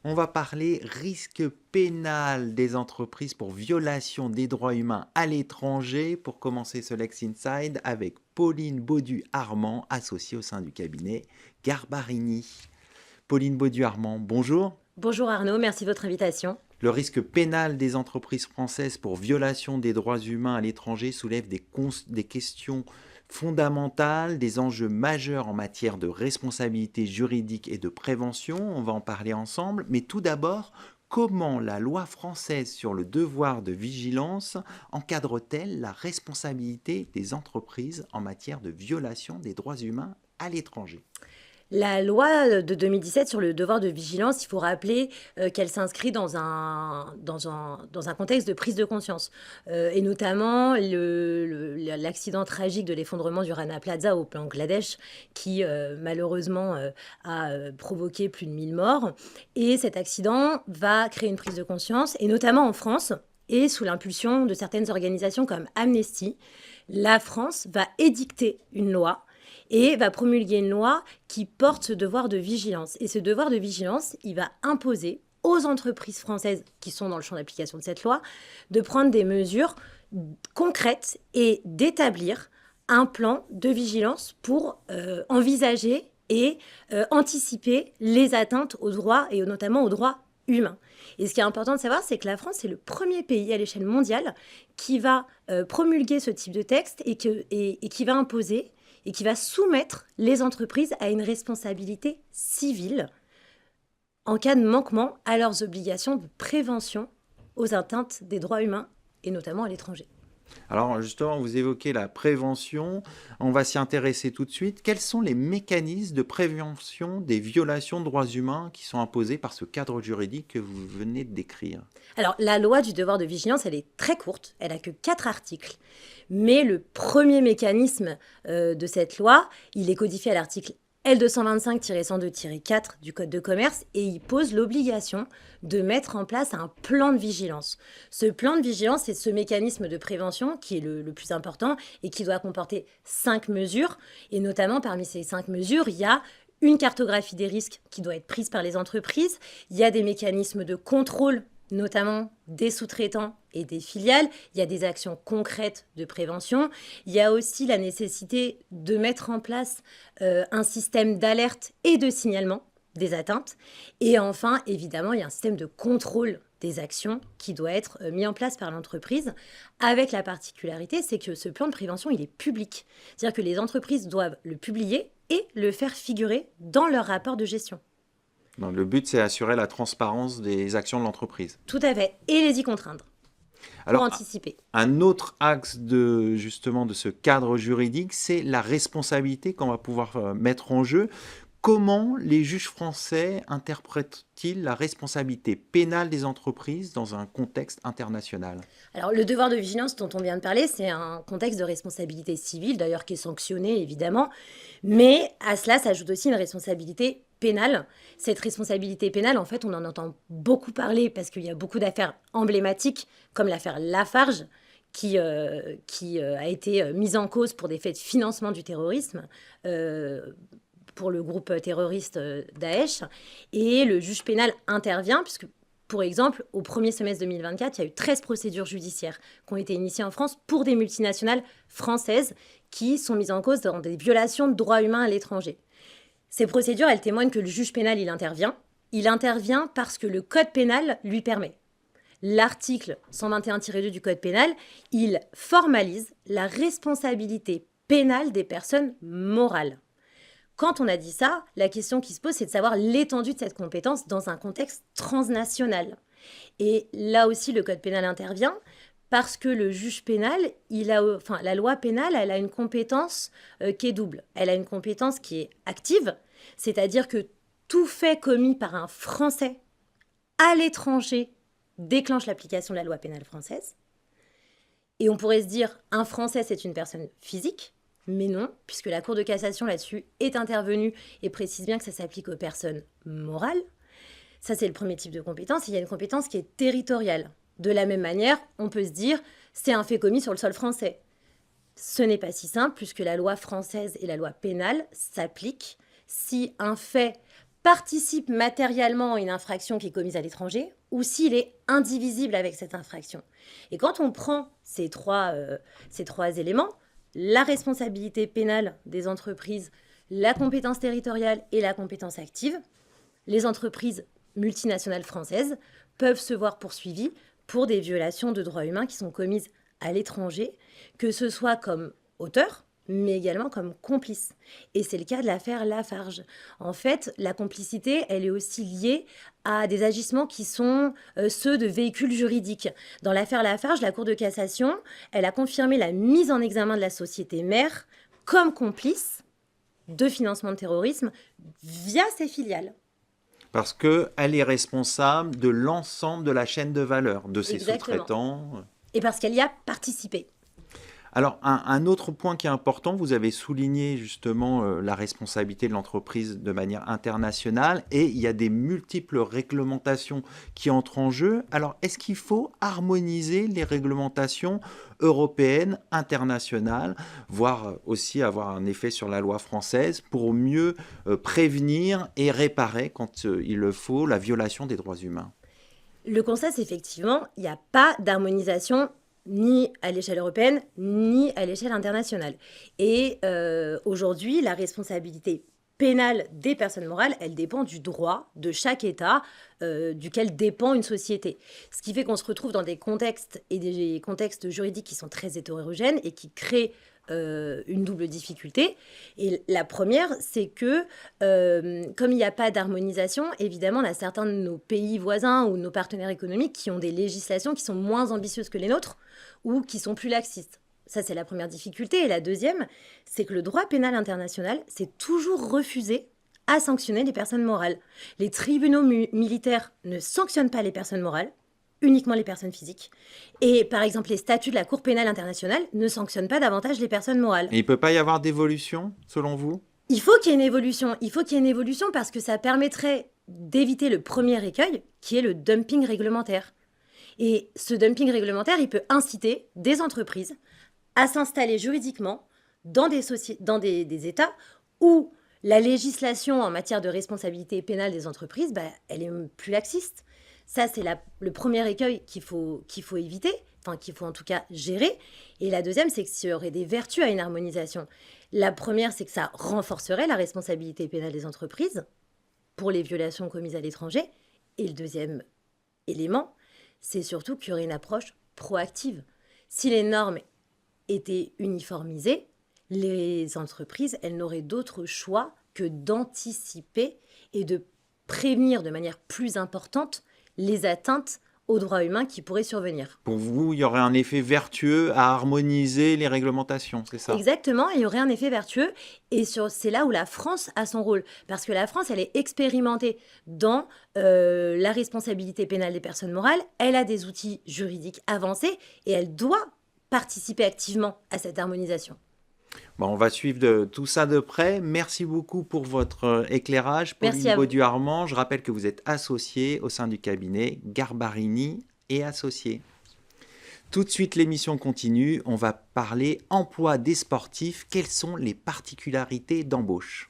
On va parler risque pénal des entreprises pour violation des droits humains à l'étranger. Pour commencer ce Lex Inside avec Pauline Baudu-Armand, associée au sein du cabinet Garbarini. Pauline Baudu-Armand, bonjour. Bonjour Arnaud, merci de votre invitation. Le risque pénal des entreprises françaises pour violation des droits humains à l'étranger soulève des questions fondamentales, des enjeux majeurs en matière de responsabilité juridique et de prévention. On va en parler ensemble. Mais tout d'abord, comment la loi française sur le devoir de vigilance encadre-t-elle la responsabilité des entreprises en matière de violation des droits humains à l'étranger ? La loi de 2017 sur le devoir de vigilance, il faut rappeler qu'elle s'inscrit dans un contexte de prise de conscience. Et notamment l'accident tragique de l'effondrement du Rana Plaza au Bangladesh qui malheureusement a provoqué plus de 1000 morts. Et cet accident va créer une prise de conscience, et notamment en France, et sous l'impulsion de certaines organisations comme Amnesty, la France va édicter une loi et va promulguer une loi qui porte ce devoir de vigilance. Et ce devoir de vigilance, il va imposer aux entreprises françaises qui sont dans le champ d'application de cette loi de prendre des mesures concrètes et d'établir un plan de vigilance pour envisager et anticiper les atteintes aux droits et notamment aux droits humains. Et ce qui est important de savoir, c'est que la France est le premier pays à l'échelle mondiale qui va promulguer ce type de texte et qui va imposer et qui va soumettre les entreprises à une responsabilité civile en cas de manquement à leurs obligations de prévention aux atteintes des droits humains, et notamment à l'étranger. Alors justement, vous évoquez la prévention, on va s'y intéresser tout de suite. Quels sont les mécanismes de prévention des violations de droits humains qui sont imposés par ce cadre juridique que vous venez de décrire ? Alors, la loi du devoir de vigilance, elle est très courte, elle n'a que 4 articles. Mais le premier mécanisme de cette loi, il est codifié à l'article L225-102-4 du Code de commerce et il pose l'obligation de mettre en place un plan de vigilance. Ce plan de vigilance, c'est ce mécanisme de prévention qui est le plus important et qui doit comporter 5 mesures. Et notamment, parmi ces 5 mesures, il y a une cartographie des risques qui doit être prise par les entreprises. Il y a des mécanismes de contrôle, notamment des sous-traitants et des filiales. Il y a des actions concrètes de prévention. Il y a aussi la nécessité de mettre en place un système d'alerte et de signalement des atteintes. Et enfin, évidemment, il y a un système de contrôle des actions qui doit être mis en place par l'entreprise, avec la particularité, c'est que ce plan de prévention, il est public. C'est-à-dire que les entreprises doivent le publier et le faire figurer dans leur rapport de gestion. Donc, le but, c'est assurer la transparence des actions de l'entreprise. Tout à fait. Et les y contraindre. Pour anticiper. Un autre axe de ce cadre juridique, c'est la responsabilité qu'on va pouvoir mettre en jeu. Comment les juges français interprètent-ils la responsabilité pénale des entreprises dans un contexte international ? Alors, le devoir de vigilance dont on vient de parler, c'est un contexte de responsabilité civile, d'ailleurs qui est sanctionné, évidemment. Mais à cela s'ajoute aussi une responsabilité pénale. Cette responsabilité pénale, en fait, on en entend beaucoup parler parce qu'il y a beaucoup d'affaires emblématiques, comme l'affaire Lafarge, qui a été mise en cause pour des faits de financement du terrorisme, pour le groupe terroriste Daesh. Et le juge pénal intervient, puisque, pour exemple, au premier semestre 2024, il y a eu 13 procédures judiciaires qui ont été initiées en France pour des multinationales françaises qui sont mises en cause dans des violations de droits humains à l'étranger. Ces procédures, elles témoignent que le juge pénal, il intervient. Il intervient parce que le code pénal lui permet. L'article 121-2 du code pénal, il formalise la responsabilité pénale des personnes morales. Quand on a dit ça, la question qui se pose, c'est de savoir l'étendue de cette compétence dans un contexte transnational. Et là aussi, le code pénal intervient parce que le juge pénal, la loi pénale, elle a une compétence qui est double. Elle a une compétence qui est active, c'est-à-dire que tout fait commis par un Français à l'étranger déclenche l'application de la loi pénale française. Et on pourrait se dire, un Français, c'est une personne physique. Mais non, puisque la Cour de cassation là-dessus est intervenue et précise bien que ça s'applique aux personnes morales. Ça, c'est le premier type de compétence. Il y a une compétence qui est territoriale. De la même manière, on peut se dire, c'est un fait commis sur le sol français. Ce n'est pas si simple, puisque la loi française et la loi pénale s'appliquent si un fait participe matériellement à une infraction qui est commise à l'étranger ou s'il est indivisible avec cette infraction. Et quand on prend ces trois éléments, la responsabilité pénale des entreprises, la compétence territoriale et la compétence active, les entreprises multinationales françaises peuvent se voir poursuivies pour des violations de droits humains qui sont commises à l'étranger, que ce soit comme auteur, mais également comme complice. Et c'est le cas de l'affaire Lafarge. En fait, la complicité, elle est aussi liée à des agissements qui sont ceux de véhicules juridiques. Dans l'affaire Lafarge, la Cour de cassation, elle a confirmé la mise en examen de la société mère comme complice de financement de terrorisme via ses filiales. Parce qu'elle est responsable de l'ensemble de la chaîne de valeur, de ses Exactement. sous-traitants. Et parce qu'elle y a participé. Alors, un autre point qui est important, vous avez souligné justement la responsabilité de l'entreprise de manière internationale et il y a des multiples réglementations qui entrent en jeu. Alors, est-ce qu'il faut harmoniser les réglementations européennes, internationales, voire aussi avoir un effet sur la loi française pour mieux prévenir et réparer, quand il le faut, la violation des droits humains? Le constat, c'est effectivement, il n'y a pas d'harmonisation ni à l'échelle européenne, ni à l'échelle internationale. Et aujourd'hui, la responsabilité pénale des personnes morales, elle dépend du droit de chaque État duquel dépend une société. Ce qui fait qu'on se retrouve dans des contextes et des contextes juridiques qui sont très hétérogènes et qui créent une double difficulté. Et la première, c'est que comme il n'y a pas d'harmonisation, évidemment, on a certains de nos pays voisins ou nos partenaires économiques qui ont des législations qui sont moins ambitieuses que les nôtres ou qui sont plus laxistes. Ça, c'est la première difficulté. Et la deuxième, c'est que le droit pénal international s'est toujours refusé à sanctionner les personnes morales. Les tribunaux militaires ne sanctionnent pas les personnes morales, uniquement les personnes physiques. Et par exemple, les statuts de la Cour pénale internationale ne sanctionnent pas davantage les personnes morales. Et il ne peut pas y avoir d'évolution, selon vous? Il faut qu'il y ait une évolution. Il faut qu'il y ait une évolution parce que ça permettrait d'éviter le premier écueil, qui est le dumping réglementaire. Et ce dumping réglementaire, il peut inciter des entreprises à s'installer juridiquement dans des États où la législation en matière de responsabilité pénale des entreprises, elle est plus laxiste. Ça, c'est le premier écueil qu'il faut éviter, enfin qu'il faut en tout cas gérer. Et la deuxième, c'est qu'il y aurait des vertus à une harmonisation. La première, c'est que ça renforcerait la responsabilité pénale des entreprises pour les violations commises à l'étranger. Et le deuxième élément, c'est surtout qu'il y aurait une approche proactive. Si les normes étaient uniformisées, les entreprises, elles n'auraient d'autre choix que d'anticiper et de prévenir de manière plus importante les atteintes aux droits humains qui pourraient survenir. Pour vous, il y aurait un effet vertueux à harmoniser les réglementations, c'est ça? Exactement, il y aurait un effet vertueux et c'est là où la France a son rôle. Parce que la France, elle est expérimentée dans la responsabilité pénale des personnes morales, elle a des outils juridiques avancés et elle doit participer activement à cette harmonisation. Bon, on va suivre tout ça de près. Merci beaucoup pour votre éclairage. Merci Pauline à vous. Baudu-Armand, je rappelle que vous êtes associée au sein du cabinet Garbarini et Associés. Tout de suite, l'émission continue. On va parler emploi des sportifs. Quelles sont les particularités d'embauche?